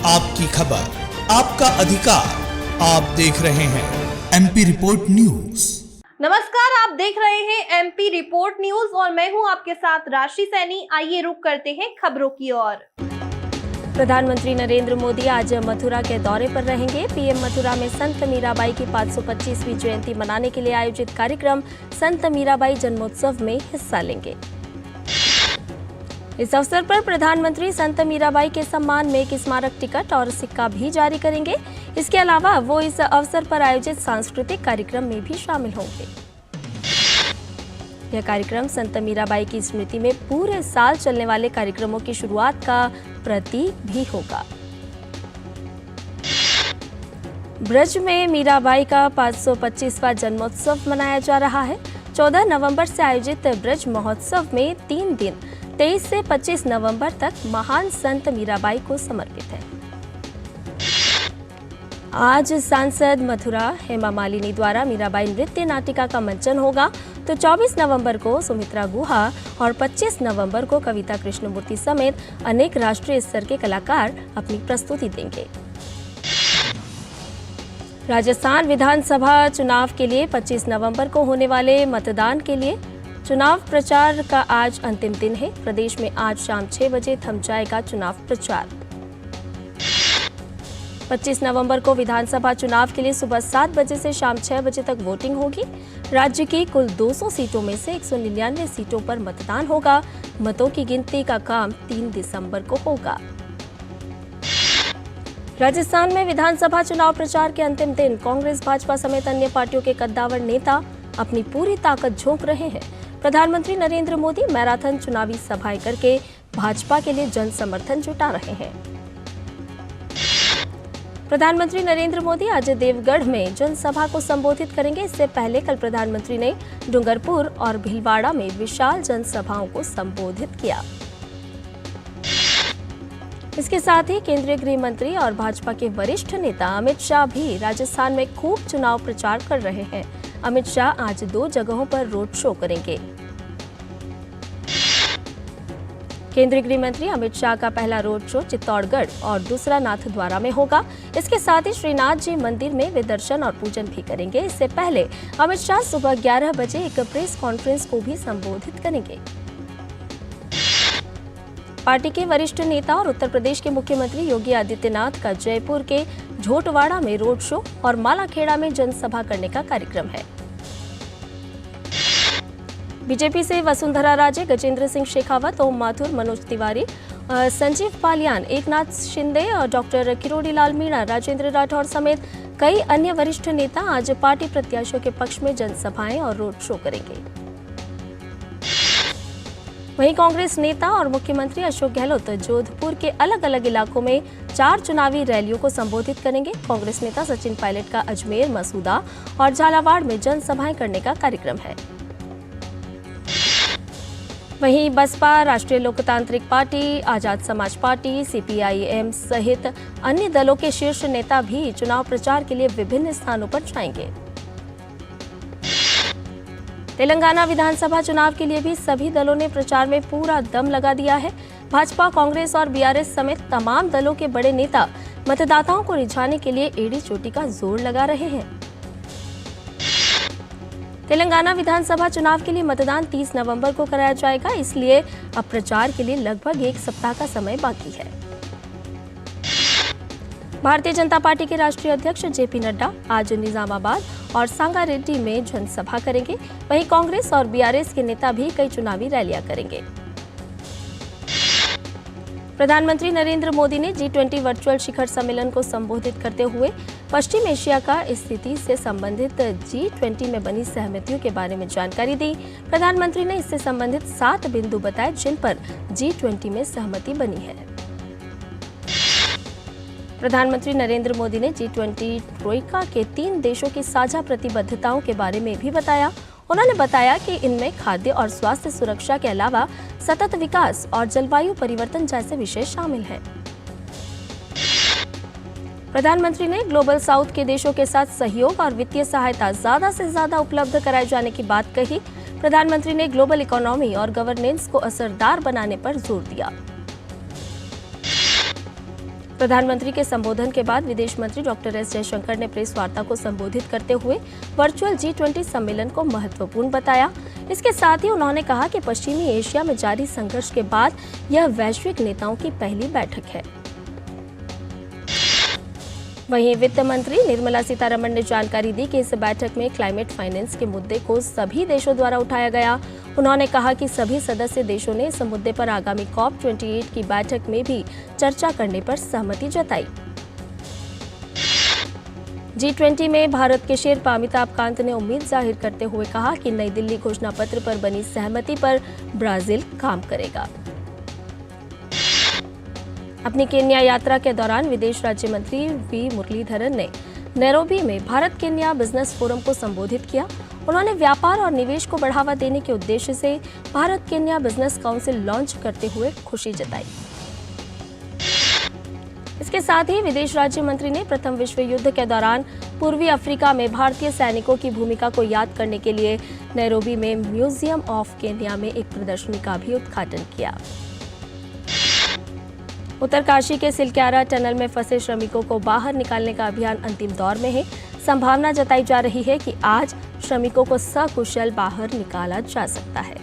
आपकी खबर, आपका अधिकार। आप देख रहे हैं एमपी रिपोर्ट न्यूज। नमस्कार, आप देख रहे हैं एमपी रिपोर्ट न्यूज और मैं हूं आपके साथ राशि सैनी। आइए रुक करते हैं खबरों की ओर। प्रधानमंत्री नरेंद्र मोदी आज मथुरा के दौरे पर रहेंगे। पीएम मथुरा में संत मीराबाई की 525वीं जयंती मनाने के लिए आयोजित कार्यक्रम संत मीराबाई जन्मोत्सव में हिस्सा लेंगे। इस अवसर पर प्रधानमंत्री संत मीराबाई के सम्मान में एक स्मारक टिकट और सिक्का भी जारी करेंगे। इसके अलावा वो इस अवसर पर आयोजित सांस्कृतिक कार्यक्रम में भी शामिल होंगे। यह कार्यक्रम संत मीराबाई की स्मृति में पूरे साल चलने वाले कार्यक्रमों की शुरुआत का प्रतीक भी होगा। ब्रज में मीराबाई का 525वां जन्मोत्सव मनाया जा रहा है। 14 नवंबर से आयोजित ब्रज महोत्सव में 3 दिन 23 से 25 नवंबर तक महान संत मीराबाई को समर्पित है। आज सांसद मथुरा हेमा मालिनी द्वारा मीराबाई नृत्य नाटिका का मंचन होगा, तो 24 नवंबर को सुमित्रा गुहा और 25 नवंबर को कविता कृष्णमूर्ति समेत अनेक राष्ट्रीय स्तर के कलाकार अपनी प्रस्तुति देंगे। राजस्थान विधानसभा चुनाव के लिए 25 नवंबर को होने वाले मतदान के लिए चुनाव प्रचार का आज अंतिम दिन है। प्रदेश में आज शाम 6 बजे थम जाएगा चुनाव प्रचार। 25 नवंबर को विधानसभा चुनाव के लिए सुबह 7 बजे से शाम 6 बजे तक वोटिंग होगी। राज्य की कुल 200 सीटों में से 199 सीटों पर मतदान होगा। मतों की गिनती का काम 3 दिसंबर को होगा। राजस्थान में विधानसभा चुनाव प्रचार के अंतिम दिन कांग्रेस, भाजपा समेत अन्य पार्टियों के कद्दावर नेता अपनी पूरी ताकत झोंक रहे हैं। प्रधानमंत्री नरेंद्र मोदी मैराथन चुनावी सभाएं करके भाजपा के लिए जन समर्थन जुटा रहे हैं। प्रधानमंत्री नरेंद्र मोदी आज देवगढ़ में जनसभा को संबोधित करेंगे। इससे पहले कल प्रधानमंत्री ने डूंगरपुर और भीलवाड़ा में विशाल जनसभाओं को संबोधित किया। इसके साथ ही केंद्रीय गृह मंत्री और भाजपा के वरिष्ठ नेता अमित शाह भी राजस्थान में खूब चुनाव प्रचार कर रहे हैं। अमित शाह आज 2 जगहों पर रोड शो करेंगे। केंद्रीय गृह मंत्री अमित शाह का पहला रोड शो चित्तौड़गढ़ और दूसरा नाथद्वारा में होगा। इसके साथ ही श्रीनाथ जी मंदिर में वे दर्शन और पूजन भी करेंगे। इससे पहले अमित शाह सुबह 11 बजे एक प्रेस कॉन्फ्रेंस को भी संबोधित करेंगे। पार्टी के वरिष्ठ नेता और उत्तर प्रदेश के मुख्यमंत्री योगी आदित्यनाथ का जयपुर के झोटवाड़ा में रोड शो और मालाखेड़ा में जनसभा करने का कार्यक्रम है। बीजेपी से वसुंधरा राजे, गजेंद्र सिंह शेखावत, ओम माथुर, मनोज तिवारी, संजीव पालियान, एकनाथ शिंदे और डॉक्टर किरोड़ी लाल मीणा, राजेंद्र राठौर समेत कई अन्य वरिष्ठ नेता आज पार्टी प्रत्याशियों के पक्ष में जनसभाएं और रोड शो करेंगे। वहीं कांग्रेस नेता और मुख्यमंत्री अशोक गहलोत जोधपुर के अलग अलग इलाकों में 4 चुनावी रैलियों को संबोधित करेंगे। कांग्रेस नेता सचिन पायलट का अजमेर, मसूदा और झालावाड़ में जनसभाएं करने का कार्यक्रम है। वहीं बसपा, राष्ट्रीय लोकतांत्रिक party, Azad Samaj party, CPIM सहित अन्य दलों के शीर्ष नेता भी चुनाव प्रचार के लिए विभिन्न स्थानों पर जाएंगे। तेलंगाना विधानसभा चुनाव के लिए भी सभी दलों ने प्रचार में पूरा दम लगा दिया है। भाजपा, कांग्रेस और बीआरएस समेत तमाम दलों के बड़े नेता मतदाताओं को रिझाने के लिए एड़ी चोटी का जोर लगा रहे हैं। तेलंगाना विधानसभा चुनाव के लिए मतदान 30 नवंबर को कराया जाएगा, इसलिए अब प्रचार के लिए लगभग 1 सप्ताह का समय बाकी है। भारतीय जनता पार्टी के राष्ट्रीय अध्यक्ष जेपी नड्डा आज निजामाबाद और सांगारेड्डी में जनसभा करेंगे। वहीं कांग्रेस और बीआरएस के नेता भी कई चुनावी रैलियां करेंगे। प्रधानमंत्री नरेंद्र मोदी ने G20 वर्चुअल शिखर सम्मेलन को संबोधित करते हुए पश्चिम एशिया का स्थिति से संबंधित G20 में बनी सहमतियों के बारे में जानकारी दी। प्रधानमंत्री ने इससे संबंधित 7 बिंदु बताए जिन पर G20 में सहमति बनी है। प्रधानमंत्री नरेंद्र मोदी ने G20 ट्रोइका के 3 देशों की साझा प्रतिबद्धताओं के बारे में भी बताया। उन्होंने बताया कि इनमें खाद्य और स्वास्थ्य सुरक्षा के अलावा सतत विकास और जलवायु परिवर्तन जैसे विषय शामिल हैं। प्रधानमंत्री ने ग्लोबल साउथ के देशों के साथ सहयोग और वित्तीय सहायता ज्यादा से ज्यादा उपलब्ध कराए जाने की बात कही। प्रधानमंत्री ने ग्लोबल इकोनॉमी और गवर्नेंस को असरदार बनाने पर जोर दिया। प्रधानमंत्री के संबोधन के बाद विदेश मंत्री डॉक्टर एस जयशंकर ने प्रेस वार्ता को संबोधित करते हुए वर्चुअल G20 सम्मेलन को महत्वपूर्ण बताया। इसके साथ ही उन्होंने कहा कि पश्चिमी एशिया में जारी संघर्ष के बाद यह वैश्विक नेताओं की पहली बैठक है। वहीं वित्त मंत्री निर्मला सीतारमण ने जानकारी दी कि इस बैठक में क्लाइमेट फाइनेंस के मुद्दे को सभी देशों द्वारा उठाया गया। उन्होंने कहा कि सभी सदस्य देशों ने इस मुद्दे पर आगामी COP28 की बैठक में भी चर्चा करने पर सहमति जताई। G20 में भारत के शेरपा अमिताभ कांत ने उम्मीद जाहिर करते हुए कहा कि नई दिल्ली घोषणा पत्र पर बनी सहमति पर ब्राजील काम करेगा। अपनी केन्या यात्रा के दौरान विदेश राज्य मंत्री वी मुरलीधरन ने नैरोबी में भारत केन्या बिजनेस फोरम को संबोधित किया। उन्होंने व्यापार और निवेश को बढ़ावा देने के उद्देश्य से Bharat Kenya business council launch करते हुए खुशी जताई। इसके साथ ही विदेश राज्य मंत्री ने प्रथम विश्व युद्ध के दौरान पूर्वी अफ्रीका में भारतीय सैनिकों की भूमिका को याद करने के लिए नैरोबी में म्यूजियम ऑफ केन्या में एक प्रदर्शनी का भी उद्घाटन किया। उत्तरकाशी के सिलक्यारा टनल में फंसे श्रमिकों को बाहर निकालने का अभियान अंतिम दौर में है। संभावना जताई जा रही है कि आज श्रमिकों को सकुशल बाहर निकाला जा सकता है।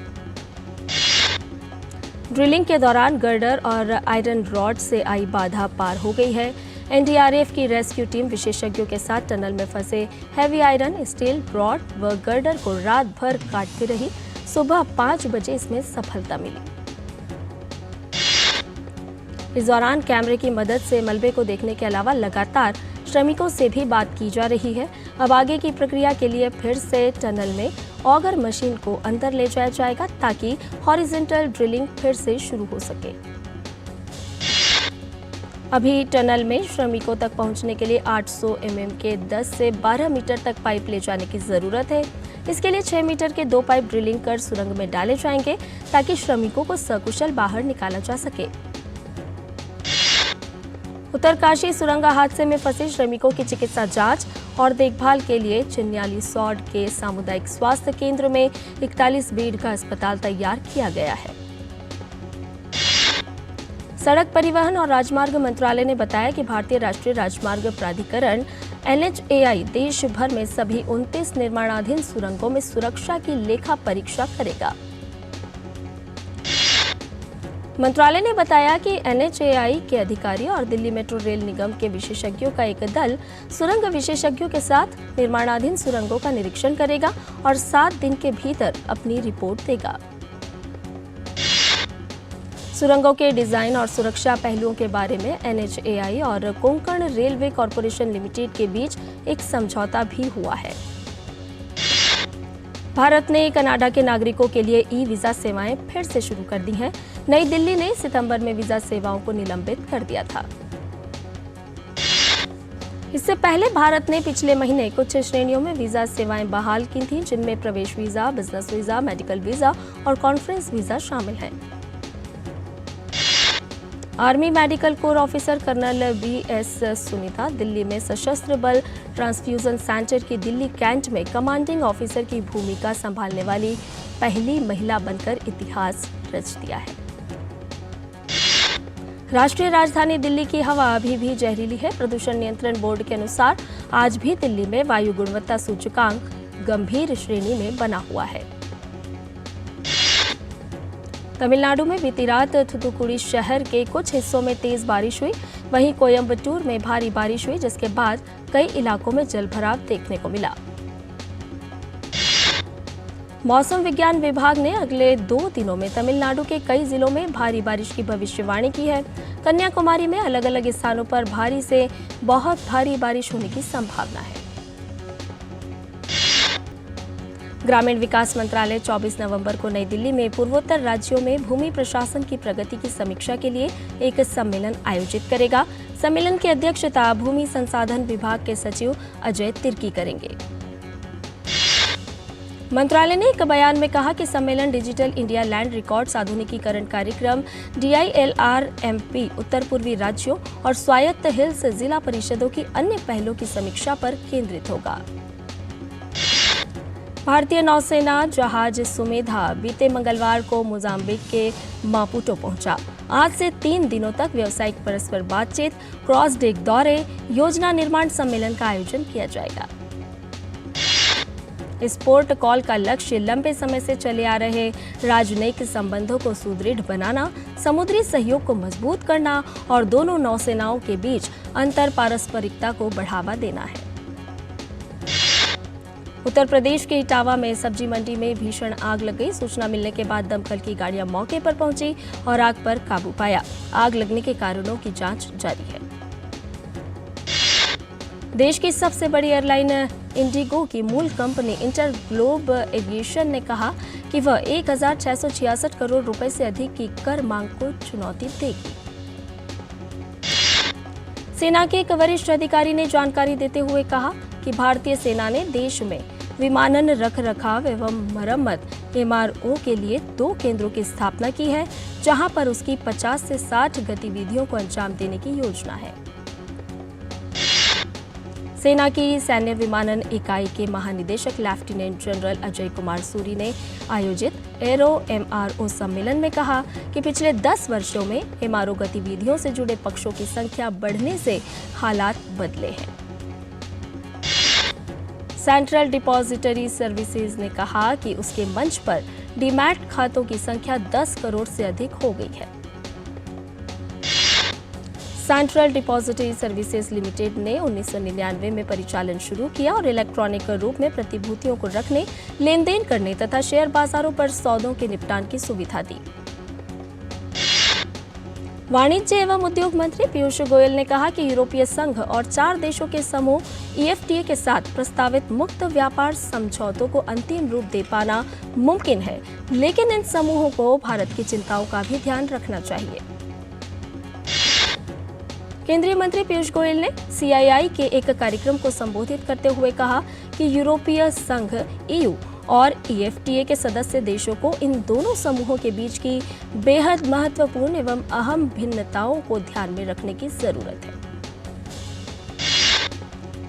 ड्रिलिंग के दौरान गर्डर और आयरन रॉड से आई बाधा पार हो गई है। एनडीआरएफ की रेस्क्यू टीम विशेषज्ञों के साथ टनल में फंसे हैवी आयरन, स्टील रॉड व गर्डर को रात भर काटती रही। सुबह 5 बजे इसमें सफलता मिली। इस दौरान कैमरे की मदद से मलबे को देखने के अलावा लगातार श्रमिकों से भी बात की जा रही है। अब आगे की प्रक्रिया के लिए फिर से टनल में ऑगर मशीन को अंदर ले जाया जाएगा ताकि हॉरिजॉन्टल ड्रिलिंग फिर से शुरू हो सके। अभी टनल में श्रमिकों तक पहुंचने के लिए 800 mm के 10 से 12 मीटर तक पाइप ले जाने की जरूरत है। इसके लिए 6 मीटर के 2 पाइप ड्रिलिंग कर सुरंग में डाले जाएंगे ताकि श्रमिकों को सकुशल बाहर निकाला जा सके। उत्तरकाशी सुरंग हादसे में फंसे श्रमिकों की चिकित्सा जांच और देखभाल के लिए चिन्याली सौड के सामुदायिक स्वास्थ्य केंद्र में 41 बेड का अस्पताल तैयार किया गया है। सड़क परिवहन और राजमार्ग मंत्रालय ने बताया कि भारतीय राष्ट्रीय राजमार्ग प्राधिकरण NHAI देश भर में सभी 29 निर्माणाधीन सुरंगों में सुरक्षा की लेखा परीक्षा करेगा। मंत्रालय ने बताया कि NHAI के अधिकारी और दिल्ली मेट्रो रेल निगम के विशेषज्ञों का एक दल सुरंग विशेषज्ञों के साथ निर्माणाधीन सुरंगों का निरीक्षण करेगा और 7 दिन के भीतर अपनी रिपोर्ट देगा। सुरंगों के डिजाइन और सुरक्षा पहलुओं के बारे में NHAI और कोंकण रेलवे कॉरपोरेशन लिमिटेड के बीच एक समझौता भी हुआ है। भारत ने कनाडा के नागरिकों के लिए ई-वीजा सेवाएं फिर से शुरू कर दी हैं। नई दिल्ली ने सितंबर में वीजा सेवाओं को निलंबित कर दिया था। इससे पहले भारत ने पिछले महीने कुछ श्रेणियों में वीजा सेवाएं बहाल की थीं, जिनमें प्रवेश visa, business visa, medical visa और कॉन्फ्रेंस वीजा शामिल हैं। Army medical corps officer colonel BS Sunita Delhi में सशस्त्र बल ट्रांसफ्यूजन सेंटर की दिल्ली कैंट में कमांडिंग ऑफिसर की भूमिका संभालने वाली पहली महिला बनकर इतिहास रच दिया है। राष्ट्रीय राजधानी दिल्ली की हवा अभी भी जहरीली है। प्रदूषण नियंत्रण बोर्ड के अनुसार आज भी दिल्ली में वायु गुणवत्ता सूचकांक गंभीर श्रेणी में बना हुआ है। तमिलनाडु में बीती रात थूथुकुडी शहर के कुछ हिस्सों में तेज बारिश हुई। वहीं कोयम्बटूर में भारी बारिश हुई, जिसके बाद कई इलाकों में जलभराव देखने को मिला। मौसम विज्ञान विभाग ने अगले 2 दिनों में तमिलनाडु के कई जिलों में भारी बारिश की भविष्यवाणी की है। कन्याकुमारी में अलग अलग स्थानों पर भारी से बहुत भारी बारिश होने की संभावना है। ग्रामीण विकास मंत्रालय 24 नवंबर को नई दिल्ली में पूर्वोत्तर राज्यों में भूमि प्रशासन की प्रगति की समीक्षा के लिए एक सम्मेलन आयोजित करेगा। सम्मेलन की अध्यक्षता भूमि संसाधन विभाग के सचिव अजय तिर्की करेंगे। मंत्रालय ने एक बयान में कहा कि सम्मेलन डिजिटल इंडिया लैंड रिकॉर्ड्स आधुनिकीकरण कार्यक्रम DILRMP उत्तर पूर्वी राज्यों और स्वायत्त हिल्स जिला परिषदों की अन्य पहलों की समीक्षा पर केंद्रित होगा। भारतीय नौसेना जहाज सुमेधा बीते मंगलवार को मोजाम्बिक के मापुटो पहुंचा। आज से 3 दिनों तक व्यावसायिक परस्पर बातचीत, क्रॉस डेक दौरे, योजना निर्माण सम्मेलन का आयोजन किया जाएगा। इस पोर्ट कॉल का लक्ष्य लंबे समय से चले आ रहे राजनयिक संबंधों को सुदृढ़ बनाना, समुद्री सहयोग को मजबूत करना और दोनों नौसेनाओं के बीच अंतर पारस्परिकता को बढ़ावा देना है। उत्तर प्रदेश के इटावा में सब्जी मंडी में भीषण आग लग गई। सूचना मिलने के बाद दमकल की गाड़ियां मौके पर पहुंची और आग पर काबू पाया। आग लगने के कारणों की जांच जारी है। देश की सबसे बड़ी एयरलाइन इंडिगो की मूल कंपनी इंटर ग्लोब एविएशन ने कहा कि वह 1,666 करोड़ रुपए से अधिक की कर मांग को चुनौती देगी। सेना के एक वरिष्ठ अधिकारी ने जानकारी देते हुए कहा कि भारतीय सेना ने देश में विमानन रखरखाव एवं मरम्मत MRO के लिए 2 केंद्रों की स्थापना की है, जहां पर उसकी 50 से 60 गतिविधियों को अंजाम देने की योजना है। सेना की सैन्य विमानन इकाई के महानिदेशक लेफ्टिनेंट जनरल अजय कुमार सूरी ने आयोजित एरो MRO सम्मेलन में कहा कि पिछले 10 वर्षों में MRO गतिविधियों से जुड़े पक्षों की संख्या बढ़ने से हालात बदले हैं। सेंट्रल डिपॉजिटरी सर्विसेज ने कहा कि उसके मंच पर डीमैट खातों की संख्या 10 करोड़ से अधिक हो गई है। सेंट्रल डिपॉजिटरी सर्विसेज लिमिटेड ने 1999 में परिचालन शुरू किया और इलेक्ट्रॉनिक रूप में प्रतिभूतियों को रखने, लेन देन करने तथा शेयर बाजारों पर सौदों के निपटान की सुविधा दी। वाणिज्य एवं उद्योग मंत्री पीयूष गोयल ने कहा कि यूरोपीय संघ और 4 देशों के समूह EFTA के साथ प्रस्तावित मुक्त व्यापार समझौतों को अंतिम रूप दे पाना मुमकिन है, लेकिन इन समूहों को भारत की चिंताओं का भी ध्यान रखना चाहिए। केंद्रीय मंत्री पीयूष गोयल ने CII के एक कार्यक्रम को संबोधित करते हुए कहा कि यूरोपीय संघ EU और EFTA के सदस्य देशों को इन दोनों समूहों के बीच की बेहद महत्वपूर्ण एवं अहम भिन्नताओं को ध्यान में रखने की जरूरत है।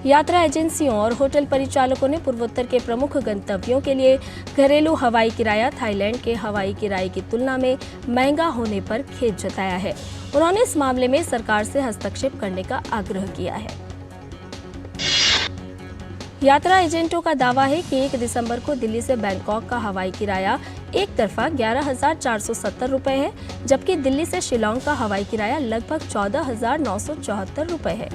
यात्रा एजेंसियों और होटल परिचालकों ने पूर्वोत्तर के प्रमुख गंतव्यों के लिए घरेलू हवाई किराया थाईलैंड के हवाई किराए की तुलना में महंगा होने पर खेद जताया है। उन्होंने इस मामले में सरकार से हस्तक्षेप करने का आग्रह किया है। यात्रा एजेंटों का दावा है कि 1 दिसंबर को दिल्ली से बैंकॉक का हवाई किराया एक तरफा 11,470 रुपए है, जबकि दिल्ली से शिलोंग का हवाई किराया लगभग 14,974 रुपए है।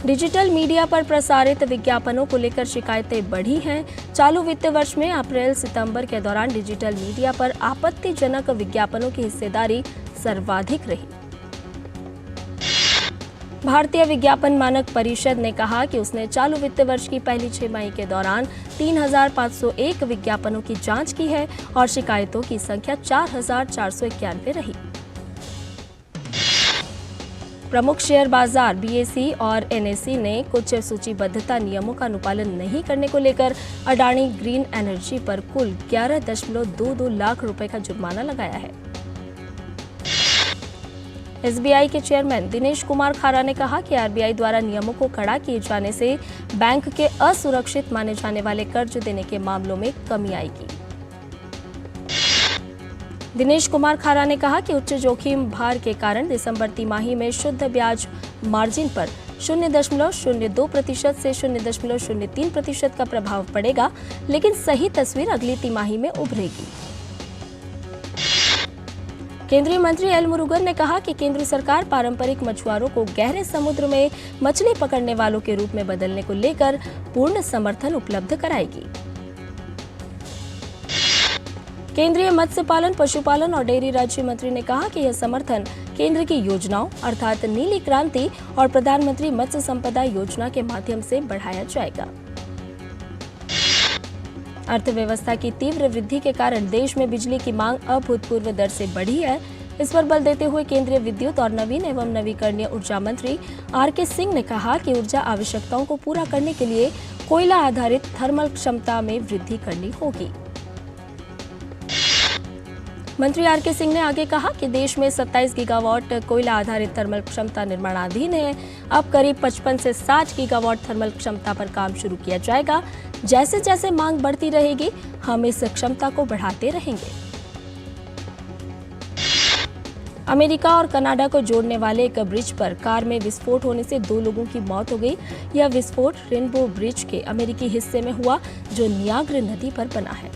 डिजिटल मीडिया पर प्रसारित विज्ञापनों को लेकर शिकायतें बढ़ी हैं। चालू वित्त वर्ष में अप्रैल-सितंबर के दौरान डिजिटल मीडिया पर आपत्तिजनक विज्ञापनों की हिस्सेदारी सर्वाधिक रही। भारतीय विज्ञापन मानक परिषद ने कहा कि उसने चालू वित्त वर्ष की पहली 6 मई के दौरान 3,501 विज्ञापनों की जांच की है और शिकायतों की संख्या 4,491 रही। प्रमुख शेयर बाजार BSE और NSE ने कुछ सूचीबद्धता नियमों का अनुपालन नहीं करने को लेकर अडानी ग्रीन एनर्जी पर कुल 11.22 लाख रुपए का जुर्माना लगाया है। SBI के चेयरमैन दिनेश कुमार खारा ने कहा कि RBI द्वारा नियमों को कड़ा किए जाने से बैंक के असुरक्षित माने जाने वाले कर्ज देने के मामलों में कमी आएगी। दिनेश कुमार खारा ने कहा कि उच्च जोखिम भार के कारण दिसंबर तिमाही में शुद्ध ब्याज मार्जिन पर 0.02% से 0.03% का प्रभाव पड़ेगा, लेकिन सही तस्वीर अगली तिमाही में उभरेगी। केंद्रीय मंत्री एल मुरुगन ने कहा कि केंद्र सरकार पारंपरिक मछुआरों को गहरे समुद्र में मछली पकड़ने वालों के रूप में बदलने को लेकर पूर्ण समर्थन उपलब्ध कराएगी। केंद्रीय मत्स्य पालन, पशुपालन और डेयरी राज्य मंत्री ने कहा कि यह समर्थन केंद्र की योजनाओं अर्थात नीली क्रांति और प्रधानमंत्री मत्स्य संपदा योजना के माध्यम से बढ़ाया जाएगा। अर्थव्यवस्था की तीव्र वृद्धि के कारण देश में बिजली की मांग अभूतपूर्व दर से बढ़ी है। इस पर बल देते हुए केंद्रीय विद्युत और नवीन एवं नवीकरणीय ऊर्जा मंत्री RK सिंह ने कहा कि ऊर्जा आवश्यकताओं को पूरा करने के लिए कोयला आधारित थर्मल क्षमता में वृद्धि करनी होगी। मंत्री आर.के. सिंह ने आगे कहा कि देश में 27 गीगावाट कोयला आधारित थर्मल क्षमता निर्माणाधीन है। अब करीब 55 से 60 गीगावाट थर्मल क्षमता पर काम शुरू किया जाएगा। जैसे जैसे मांग बढ़ती रहेगी, हम इस क्षमता को बढ़ाते रहेंगे। अमेरिका और कनाडा को जोड़ने वाले एक ब्रिज पर कार में विस्फोट होने से 2 लोगों की मौत हो गई। यह विस्फोट रेनबो ब्रिज के अमेरिकी हिस्से में हुआ, जो नियाग्रा नदी पर बना है।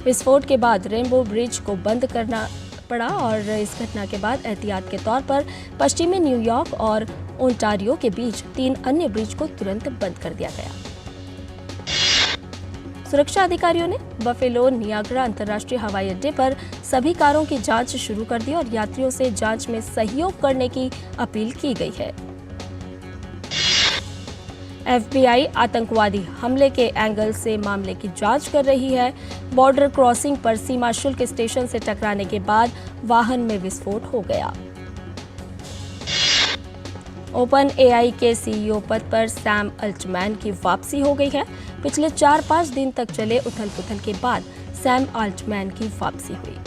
विस्फोट के बाद रेनबो ब्रिज को बंद करना पड़ा और इस घटना के बाद एहतियात के तौर पर पश्चिमी न्यूयॉर्क और ओंटारियो के बीच 3 अन्य ब्रिज को तुरंत बंद कर दिया गया। सुरक्षा अधिकारियों ने बफेलो नियाग्रा अंतर्राष्ट्रीय हवाई अड्डे पर सभी कारों की जांच शुरू कर दी और यात्रियों से जांच में सहयोग करने की अपील की गई है। FBI आतंकवादी हमले के एंगल से मामले की जांच कर रही है। बॉर्डर क्रॉसिंग पर सीमा शुल्क स्टेशन से टकराने के बाद वाहन में विस्फोट हो गया। ओपन AI के CEO पद पर सैम अल्टमैन की वापसी हो गई है। पिछले 4-5 दिन तक चले उथल-पुथल के बाद सैम अल्टमैन की वापसी हुई।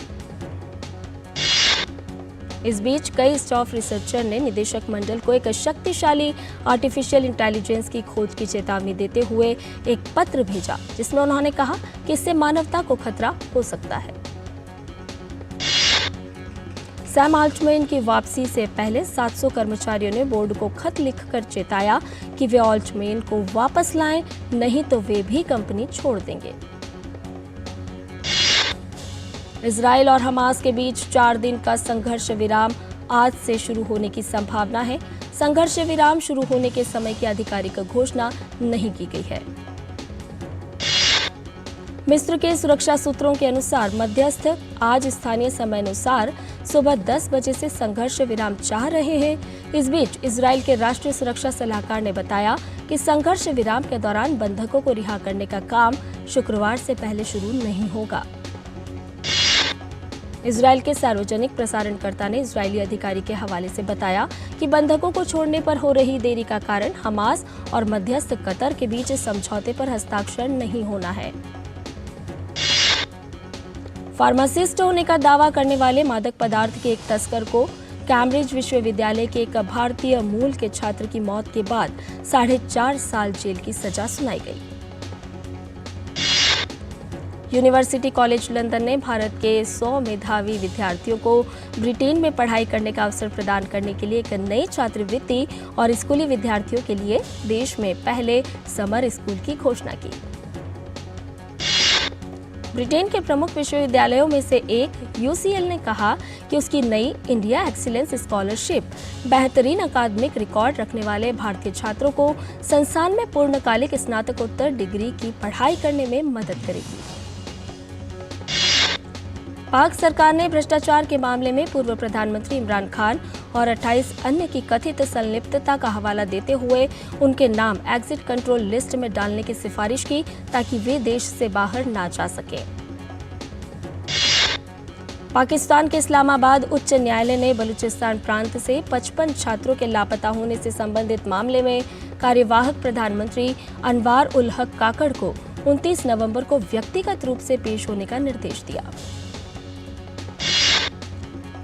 इस बीच कई स्टाफ रिसर्चर ने निदेशक मंडल को एक शक्तिशाली आर्टिफिशियल इंटेलिजेंस की खोज की चेतावनी देते हुए एक पत्र भेजा, जिसमें उन्होंने कहा कि इससे मानवता को खतरा हो सकता है। सैम अल्टमैन की वापसी से पहले 700 कर्मचारियों ने बोर्ड को खत लिखकर चेताया कि वे अल्टमैन को वापस लाएं, नहीं तो वे भी कंपनी छोड़ देंगे। इजराइल और हमास के बीच 4 दिन का संघर्ष विराम आज से शुरू होने की संभावना है। संघर्ष विराम शुरू होने के समय की आधिकारिक घोषणा नहीं की गई है। मिस्र के सुरक्षा सूत्रों के अनुसार मध्यस्थ आज स्थानीय समय अनुसार सुबह 10 बजे से संघर्ष विराम चाह रहे हैं। इस बीच इजराइल के राष्ट्रीय सुरक्षा सलाहकार ने बताया कि संघर्ष विराम के दौरान बंधकों को रिहा करने का काम शुक्रवार से पहले शुरू नहीं होगा। इजराइल के सार्वजनिक प्रसारणकर्ता ने इजरायली अधिकारी के हवाले से बताया कि बंधकों को छोड़ने पर हो रही देरी का कारण हमास और मध्यस्थ कतर के बीच समझौते पर हस्ताक्षर नहीं होना है। फार्मासिस्ट होने का दावा करने वाले मादक पदार्थ के एक तस्कर को कैम्ब्रिज विश्वविद्यालय के एक भारतीय मूल के छात्र की मौत के बाद 4.5 साल जेल की सजा सुनाई गई। यूनिवर्सिटी कॉलेज लंदन ने भारत के 100 मेधावी विद्यार्थियों को ब्रिटेन में पढ़ाई करने का अवसर प्रदान करने के लिए एक नई छात्रवृत्ति और स्कूली विद्यार्थियों के लिए देश में पहले समर स्कूल की घोषणा की। ब्रिटेन के प्रमुख विश्वविद्यालयों में से एक UCL ने कहा कि उसकी नई इंडिया एक्सीलेंस स्कॉलरशिप बेहतरीन अकादमिक रिकॉर्ड रखने वाले भारतीय छात्रों को संस्थान में पूर्णकालिक स्नातकोत्तर डिग्री की पढ़ाई करने में मदद करेगी। पाक सरकार ने भ्रष्टाचार के मामले में पूर्व प्रधानमंत्री इमरान खान और 28 अन्य की कथित संलिप्तता का हवाला देते हुए उनके नाम एग्जिट कंट्रोल लिस्ट में डालने की सिफारिश की, ताकि वे देश से बाहर ना जा सके। पाकिस्तान के इस्लामाबाद उच्च न्यायालय ने बलूचिस्तान प्रांत से 55 छात्रों के लापता होने से संबंधित मामले में कार्यवाहक प्रधानमंत्री अनवार उल हक काकड़ को 29 नवंबर को व्यक्तिगत रूप से पेश होने का निर्देश दिया।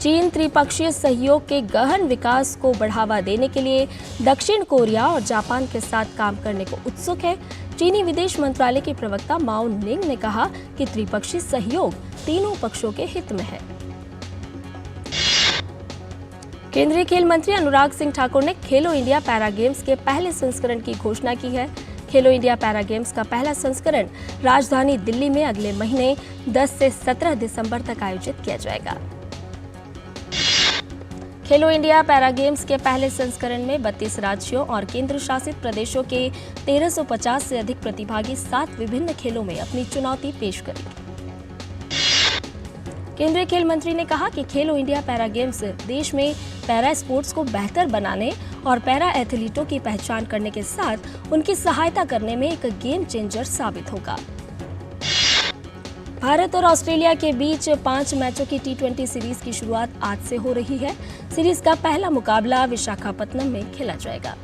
चीन त्रिपक्षीय सहयोग के गहन विकास को बढ़ावा देने के लिए दक्षिण कोरिया और जापान के साथ काम करने को उत्सुक है। चीनी विदेश मंत्रालय के प्रवक्ता माओ निंग ने कहा कि त्रिपक्षीय सहयोग तीनों पक्षों के हित में है। केंद्रीय खेल मंत्री अनुराग सिंह ठाकुर ने खेलो इंडिया पैरा गेम्स के पहले संस्करण की घोषणा की है। खेलो इंडिया पैरा गेम्स का पहला संस्करण राजधानी दिल्ली में अगले महीने 10 से 17 दिसंबर तक आयोजित किया जाएगा। खेलो इंडिया पैरा गेम्स के पहले संस्करण में 32 राज्यों और केंद्र शासित प्रदेशों के 1350 से अधिक प्रतिभागी 7 विभिन्न खेलों में अपनी चुनौती पेश करेंगे। केंद्रीय खेल मंत्री ने कहा कि खेलो इंडिया पैरा गेम्स देश में पैरा स्पोर्ट्स को बेहतर बनाने और पैरा एथलीटों की पहचान करने के साथ उनकी सहायता करने में एक गेम चेंजर साबित होगा। भारत और ऑस्ट्रेलिया के बीच 5 मैचों की T20 सीरीज की शुरुआत आज से हो रही है। सीरीज का पहला मुकाबला विशाखापत्तनम में खेला जाएगा।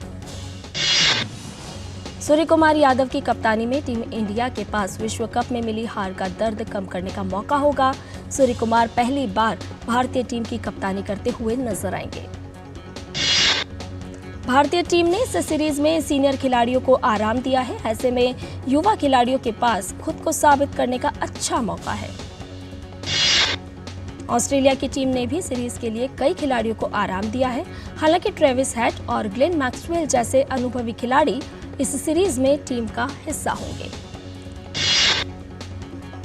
सूर्य कुमार यादव की कप्तानी में टीम इंडिया के पास विश्व कप में मिली हार का दर्द कम करने का मौका होगा। सूर्य कुमार पहली बार भारतीय टीम की कप्तानी करते हुए नजर आएंगे। भारतीय टीम ने इस सीरीज में सीनियर खिलाड़ियों को आराम दिया है। ऐसे में युवा खिलाड़ियों के पास खुद को साबित करने का अच्छा मौका है। ऑस्ट्रेलिया की टीम ने भी सीरीज के लिए कई खिलाड़ियों को आराम दिया है। हालांकि ट्रेविस हेड और ग्लेन मैक्सवेल जैसे अनुभवी खिलाड़ी इस सीरीज में टीम का हिस्सा होंगे।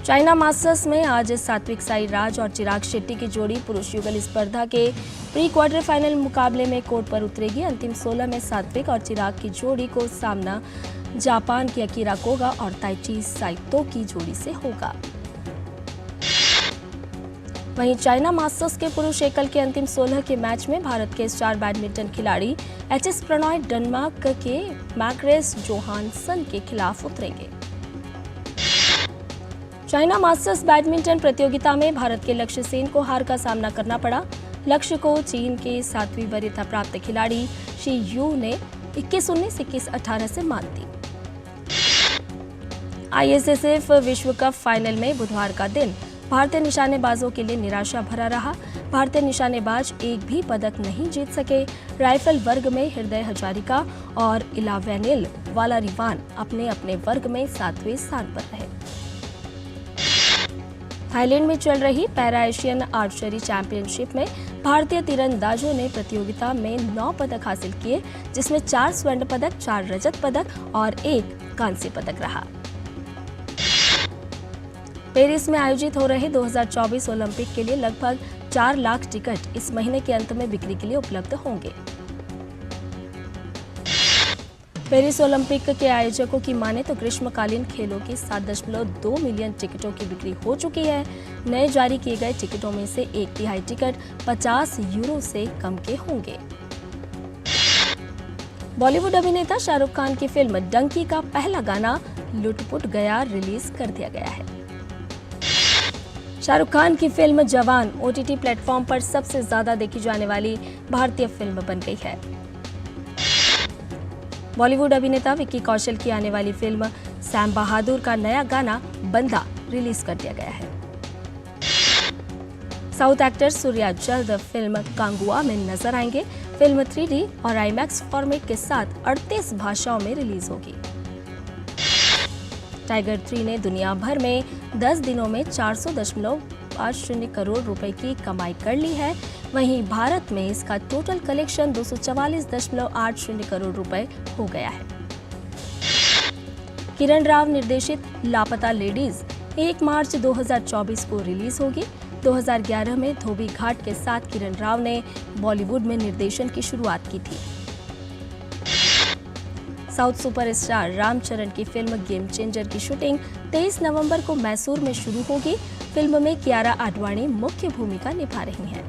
चाइना मास्टर्स में आज सात्विक साईराज और चिराग शेट्टी की जोड़ी पुरुष युगल स्पर्धा के प्री क्वार्टर फाइनल मुकाबले में कोर्ट पर उतरेगी। अंतिम 16 में सात्विक और चिराग की जोड़ी को सामना जापान की अकीरा कोगा और ताइची साइतो की जोड़ी से होगा। वहीं चाइना मास्टर्स के पुरुष एकल के अंतिम 16 के मैच में भारत के स्टार बैडमिंटन खिलाड़ी एच.एस. प्रणॉय डेनमार्क के मैग्रेस जोहानसन के खिलाफ उतरेंगे। चाइना मास्टर्स बैडमिंटन प्रतियोगिता में भारत के लक्ष्य सेन को हार का सामना करना पड़ा। लक्ष्य को चीन के 7वीं वरीयता प्राप्त खिलाड़ी शी यू ने 21-19, 21-18 से मात दी। ISSF विश्व कप फाइनल में बुधवार का दिन भारतीय निशानेबाजों के लिए निराशा भरा रहा। भारतीय निशानेबाज एक भी पदक नहीं जीत सके। राइफल वर्ग में हृदय हजारिका और इलावेनिल वालारिवान अपने अपने वर्ग में 7वें स्थान पर रहे। थाईलैंड में चल रही पैरा एशियन आर्चरी चैंपियनशिप में भारतीय तीरंदाजों ने प्रतियोगिता में 9 पदक हासिल किए, जिसमें 4 स्वर्ण पदक, 4 रजत पदक और 1 कांस्य पदक रहा। पेरिस में आयोजित हो रहे 2024 ओलंपिक के लिए लगभग 4 लाख टिकट इस महीने के अंत में बिक्री के लिए उपलब्ध होंगे। पेरिस ओलंपिक के आयोजकों की माने तो ग्रीष्मकालीन खेलों की 7.2 मिलियन टिकटों की बिक्री हो चुकी है। नए जारी किए गए टिकटों में से 1/3 टिकट 50 यूरो से कम के होंगे। बॉलीवुड अभिनेता शाहरुख खान की फिल्म डंकी का पहला गाना लुटपुट गया रिलीज कर दिया गया है। शाहरुख खान की फिल्म जवान OTT प्लेटफॉर्म पर सबसे ज्यादा देखी जाने वाली भारतीय फिल्म बन गई है। बॉलीवुड अभिनेता विक्की कौशल की आने वाली फिल्म सैम बहादुर का नया गाना बंदा रिलीज कर दिया गया है। साउथ एक्टर सूर्या जल्द फिल्म कांगुआ में नजर आएंगे। फिल्म 3D और IMAX फॉर्मेट के साथ 38 भाषाओं में रिलीज होगी। टाइगर 3 ने दुनिया भर में 10 दिनों में 400.50 करोड़ रुपए की कमाई कर ली है। वहीं भारत में इसका टोटल कलेक्शन 244.80 करोड़ रुपए हो गया है। किरण राव निर्देशित लापता लेडीज 1 मार्च 2024 को रिलीज होगी। 2011 में धोबी घाट के साथ किरण राव ने बॉलीवुड में निर्देशन की शुरुआत की थी। साउथ सुपरस्टार रामचरण की फिल्म गेम चेंजर की शूटिंग 23 नवंबर को मैसूर में शुरू होगी। फिल्म में कियारा आडवाणी मुख्य भूमिका निभा रही हैं।